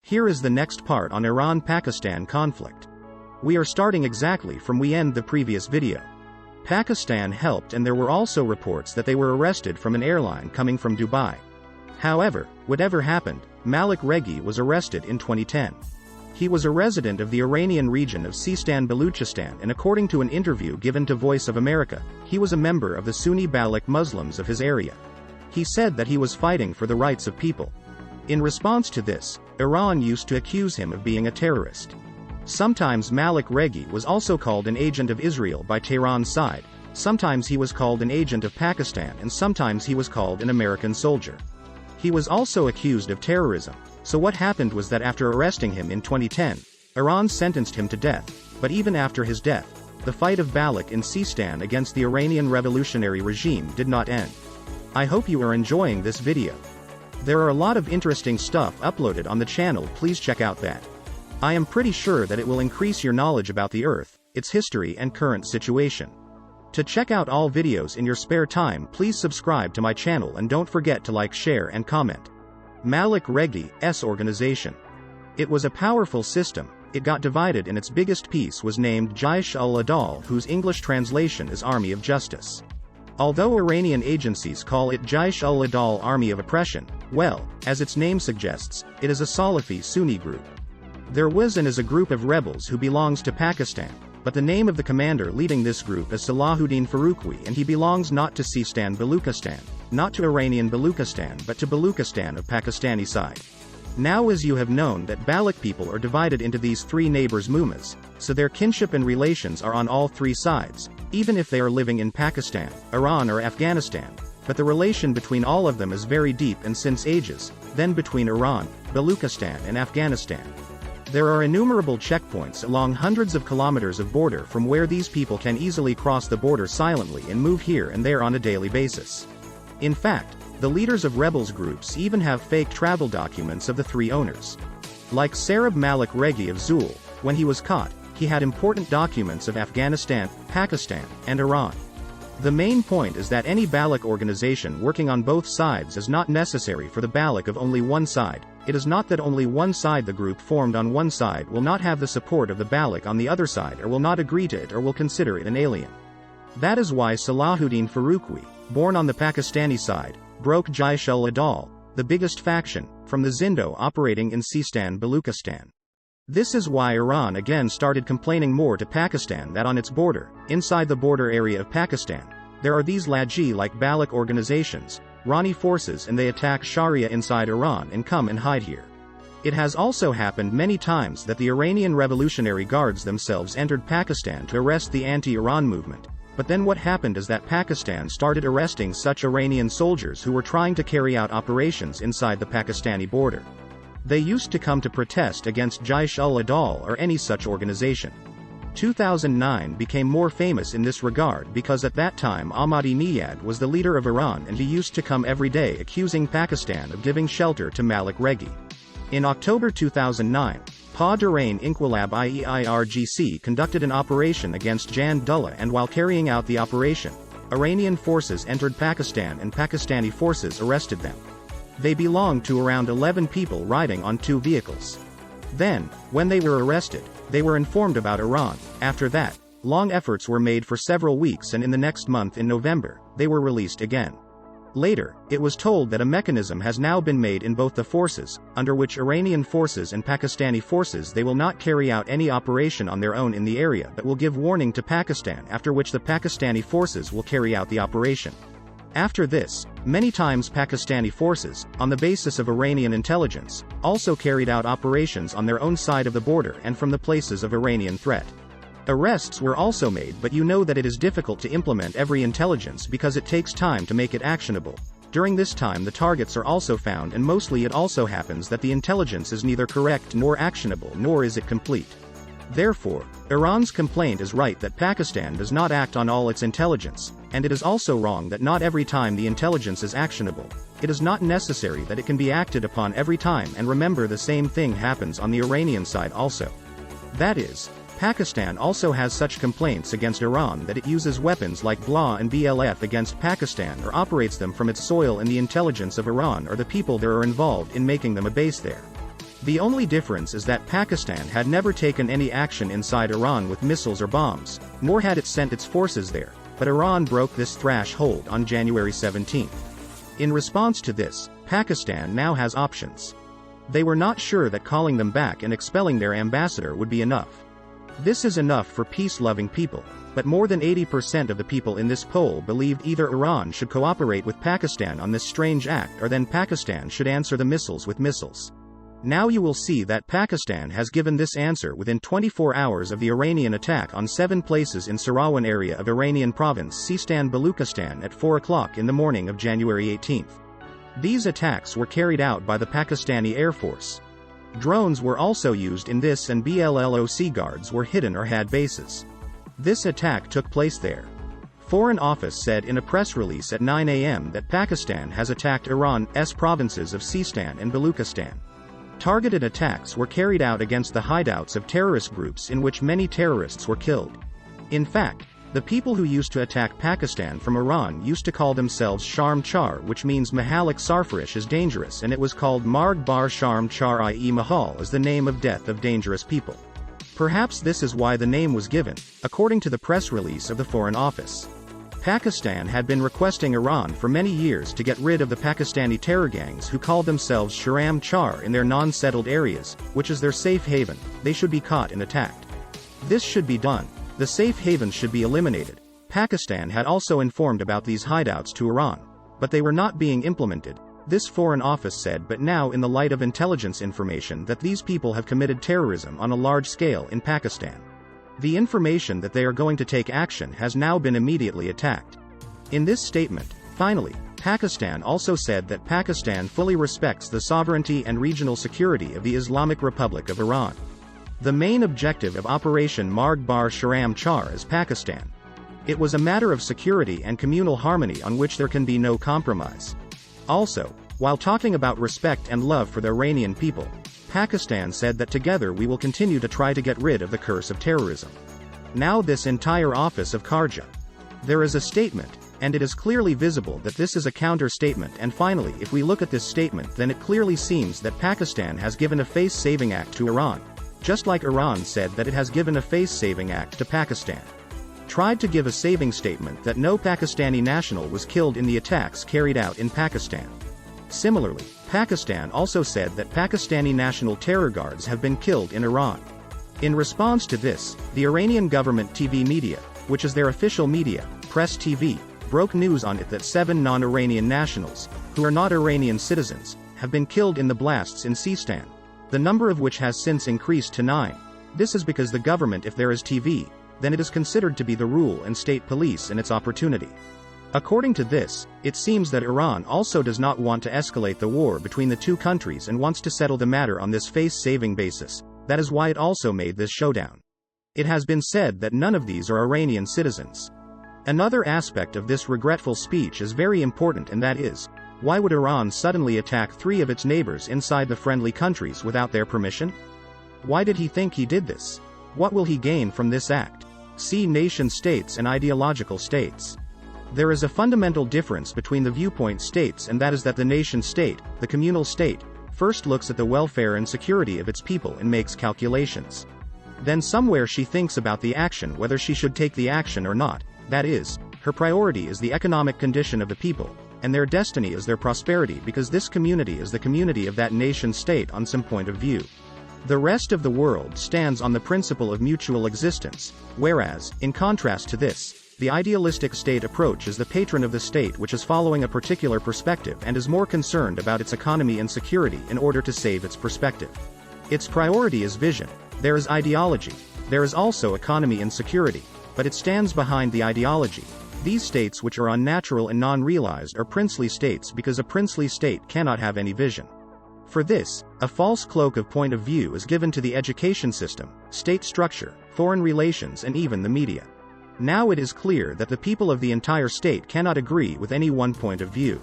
Here is the next part on Iran-Pakistan conflict. We are starting exactly from we end the previous video. Pakistan helped, and there were also reports that they were arrested from an airline coming from Dubai. However, whatever happened, Malik Reghi was arrested in 2010. He was a resident of the Iranian region of Seestan, Baluchistan, and according to an interview given to Voice of America, he was a member of the Sunni Baloch Muslims of his area. He said that he was fighting for the rights of people. In response to this, Iran used to accuse him of being a terrorist. Sometimes Malik Reghi was also called an agent of Israel by Tehran's side, sometimes he was called an agent of Pakistan, and sometimes he was called an American soldier. He was also accused of terrorism. So what happened was that after arresting him in 2010, Iran sentenced him to death, but even after his death, the fight of Baloch in Seestan against the Iranian revolutionary regime did not end. I hope you are enjoying this video. There are a lot of interesting stuff uploaded on the channel, please check out that. I am pretty sure that it will increase your knowledge about the Earth, its history and current situation. To check out all videos in your spare time, please subscribe to my channel and don't forget to like, share and comment. Malik Reghi's organization. It was a powerful system. It got divided and its biggest piece was named Jaish al-Adal, whose English translation is Army of Justice. Although Iranian agencies call it Jaish al-Adal, Army of Oppression, well, as its name suggests, it is a Salafi Sunni group. There was and is a group of rebels who belongs to Pakistan, but the name of the commander leading this group is Salahuddin Faruqi, and he belongs not to Seestan Baluchistan, not to Iranian Baluchistan, but to Baluchistan of Pakistani side. Now, as you have known, that Baloch people are divided into these three neighbors Mummas, so their kinship and relations are on all three sides, even if they are living in Pakistan, Iran or Afghanistan, but the relation between all of them is very deep and since ages, then between Iran, Baluchistan and Afghanistan. There are innumerable checkpoints along hundreds of kilometers of border from where these people can easily cross the border silently and move here and there on a daily basis. In fact, the leaders of rebels groups even have fake travel documents of the three owners. Like Sarab Malik Reghi of Zul, when he was caught, he had important documents of Afghanistan, Pakistan, and Iran. The main point is that any Baloch organization working on both sides is not necessary for the Baloch of only one side. It is not that only one side, the group formed on one side will not have the support of the Baloch on the other side, or will not agree to it, or will consider it an alien. That is why Salahuddin Faruqi, born on the Pakistani side, broke Jaish al-Adal, the biggest faction, from the Zindo operating in Seestan Baluchistan. This is why Iran again started complaining more to Pakistan that on its border, inside the border area of Pakistan, there are these Laji-like Baloch organizations, Rani forces, and they attack Sharia inside Iran and come and hide here. It has also happened many times that the Iranian Revolutionary Guards themselves entered Pakistan to arrest the anti-Iran movement, but then what happened is that Pakistan started arresting such Iranian soldiers who were trying to carry out operations inside the Pakistani border. They used to come to protest against Jaish al-Adal or any such organization. 2009 became more famous in this regard because at that time Ahmadinejad was the leader of Iran, and he used to come every day accusing Pakistan of giving shelter to Malik Reghi. In October 2009, Pa Durain Inquilab IEIRGC conducted an operation against Jan Dullah, and while carrying out the operation, Iranian forces entered Pakistan and Pakistani forces arrested them. They belonged to around 11 people riding on 2 vehicles. Then, when they were arrested, they were informed about Iran. After that, long efforts were made for several weeks, and in the next month, in November, they were released again. Later, it was told that a mechanism has now been made in both the forces, under which Iranian forces and Pakistani forces they will not carry out any operation on their own in the area but will give warning to Pakistan, after which the Pakistani forces will carry out the operation. After this, many times Pakistani forces, on the basis of Iranian intelligence, also carried out operations on their own side of the border and from the places of Iranian threat. Arrests were also made, but you know that it is difficult to implement every intelligence because it takes time to make it actionable. During this time the targets are also found, and mostly it also happens that the intelligence is neither correct nor actionable, nor is it complete. Therefore, Iran's complaint is right that Pakistan does not act on all its intelligence, and it is also wrong that not every time the intelligence is actionable. It is not necessary that it can be acted upon every time, and remember, the same thing happens on the Iranian side also. That is, Pakistan also has such complaints against Iran that it uses weapons like BLA and BLF against Pakistan, or operates them from its soil, and the intelligence of Iran or the people there are involved in making them a base there. The only difference is that Pakistan had never taken any action inside Iran with missiles or bombs, nor had it sent its forces there, but Iran broke this threshold on January 17. In response to this, Pakistan now has options. They were not sure that calling them back and expelling their ambassador would be enough. This is enough for peace-loving people, but more than 80% of the people in this poll believed either Iran should cooperate with Pakistan on this strange act or then Pakistan should answer the missiles with missiles. Now you will see that Pakistan has given this answer within 24 hours of the Iranian attack on 7 places in Sarawan area of Iranian province Seestan, Baluchistan at 4 o'clock in the morning of January 18. These attacks were carried out by the Pakistani Air Force. Drones were also used in this and BLLOC guards were hidden or had bases. This attack took place there. Foreign Office said in a press release at 9 a.m. that Pakistan has attacked Iran's provinces of Seestan and Baluchistan. Targeted attacks were carried out against the hideouts of terrorist groups in which many terrorists were killed. In fact, the people who used to attack Pakistan from Iran used to call themselves Sharm Char, which means Mahalik Sarfarish is dangerous, and it was called Marg Bar Sharm Char, i.e. Mahal is the name of death of dangerous people. Perhaps this is why the name was given, according to the press release of the Foreign Office. Pakistan had been requesting Iran for many years to get rid of the Pakistani terror gangs who call themselves Sharam Char in their non-settled areas, which is their safe haven. They should be caught and attacked. This should be done. The safe havens should be eliminated. Pakistan had also informed about these hideouts to Iran, but they were not being implemented, this Foreign Office said. But now, in the light of intelligence information that these people have committed terrorism on a large scale in Pakistan, the information that they are going to take action has now been immediately attacked. In this statement, finally, Pakistan also said that Pakistan fully respects the sovereignty and regional security of the Islamic Republic of Iran. The main objective of Operation Marg Bar Sharam Char is Pakistan. It was a matter of security and communal harmony on which there can be no compromise. Also, while talking about respect and love for the Iranian people, Pakistan said that together we will continue to try to get rid of the curse of terrorism. Now this entire office of Kharja. There is a statement, and it is clearly visible that this is a counter-statement. And finally, if we look at this statement, then it clearly seems that Pakistan has given a face-saving act to Iran, just like Iran said that it has given a face-saving act to Pakistan. Tried to give a saving statement that no Pakistani national was killed in the attacks carried out in Pakistan. Similarly, Pakistan also said that Pakistani national terror guards have been killed in Iran. In response to this, the Iranian government TV media, which is their official media, Press TV, broke news on it that 7 non-Iranian nationals, who are not Iranian citizens, have been killed in the blasts in Seestan, the number of which has since increased to 9. This is because the government, if there is TV, then it is considered to be the rule and state police in its opportunity. According to this, it seems that Iran also does not want to escalate the war between the two countries and wants to settle the matter on this face-saving basis. That is why it also made this showdown. It has been said that none of these are Iranian citizens. Another aspect of this regretful speech is very important, and that is, why would Iran suddenly attack 3 of its neighbors inside the friendly countries without their permission? Why did he think he did this? What will he gain from this act? See nation-states and ideological states. There is a fundamental difference between the viewpoint states, and that is that the nation-state, the communal state, first looks at the welfare and security of its people and makes calculations. Then somewhere she thinks about the action, whether she should take the action or not. That is, her priority is the economic condition of the people, and their destiny is their prosperity, because this community is the community of that nation-state on some point of view. The rest of the world stands on the principle of mutual existence, whereas, in contrast to this, the idealistic state approach is the patron of the state, which is following a particular perspective and is more concerned about its economy and security in order to save its perspective. Its priority is vision. There is ideology. There is also economy and security, but it stands behind the ideology. These states which are unnatural and non-realized are princely states, because a princely state cannot have any vision. For this, a false cloak of point of view is given to the education system, state structure, foreign relations, and even the media. Now it is clear that the people of the entire state cannot agree with any one point of view.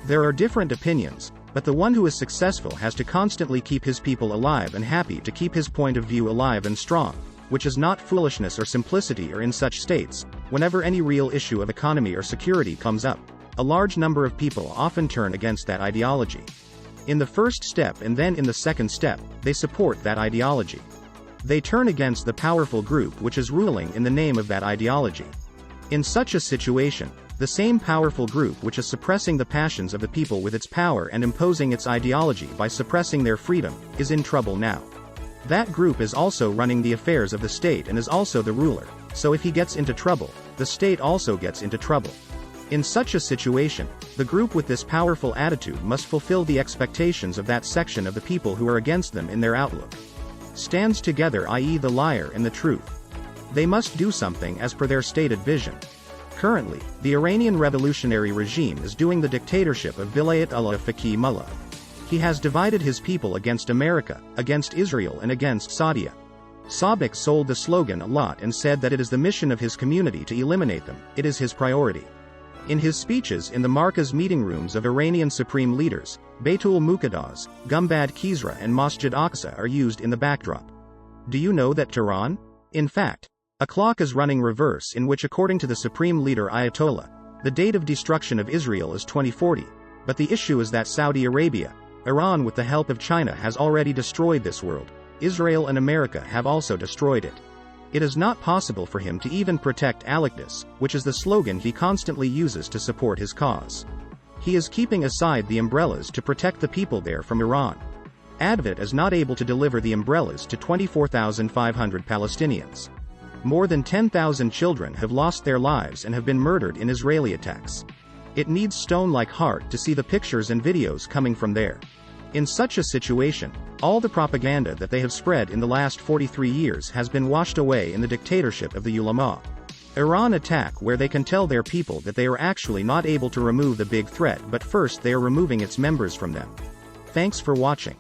There are different opinions, but the one who is successful has to constantly keep his people alive and happy to keep his point of view alive and strong, which is not foolishness or simplicity. Or in such states, whenever any real issue of economy or security comes up, a large number of people often turn against that ideology. In the first step and then in the second step, they support that ideology. They turn against the powerful group which is ruling in the name of that ideology. In such a situation, the same powerful group which is suppressing the passions of the people with its power and imposing its ideology by suppressing their freedom, is in trouble now. That group is also running the affairs of the state and is also the ruler, so if he gets into trouble, the state also gets into trouble. In such a situation, the group with this powerful attitude must fulfill the expectations of that section of the people who are against them in their outlook. Stands together, i.e. the liar and the truth. They must do something as per their stated vision. Currently, the Iranian revolutionary regime is doing the dictatorship of Vilayat-ullah Faqih Mullah. He has divided his people against America, against Israel and against Saudi. Sabak sold the slogan a lot and said that it is the mission of his community to eliminate them, it is his priority. In his speeches in the Markaz meeting rooms of Iranian supreme leaders, Baitul Muqaddas, Gumbad Khizra and Masjid Aqsa are used in the backdrop. Do you know that Tehran? In fact, a clock is running reverse in which, according to the supreme leader Ayatollah, the date of destruction of Israel is 2040, but the issue is that Saudi Arabia, Iran with the help of China has already destroyed this world. Israel and America have also destroyed it. It is not possible for him to even protect Al-Aqdas, which is the slogan he constantly uses to support his cause. He is keeping aside the umbrellas to protect the people there from Iran. Advit is not able to deliver the umbrellas to 24,500 Palestinians. More than 10,000 children have lost their lives and have been murdered in Israeli attacks. It needs stone-like heart to see the pictures and videos coming from there. In such a situation, all the propaganda that they have spread in the last 43 years has been washed away in the dictatorship of the ulama. Iran attack where they can tell their people that they are actually not able to remove the big threat, but first they are removing its members from them. Thanks for watching.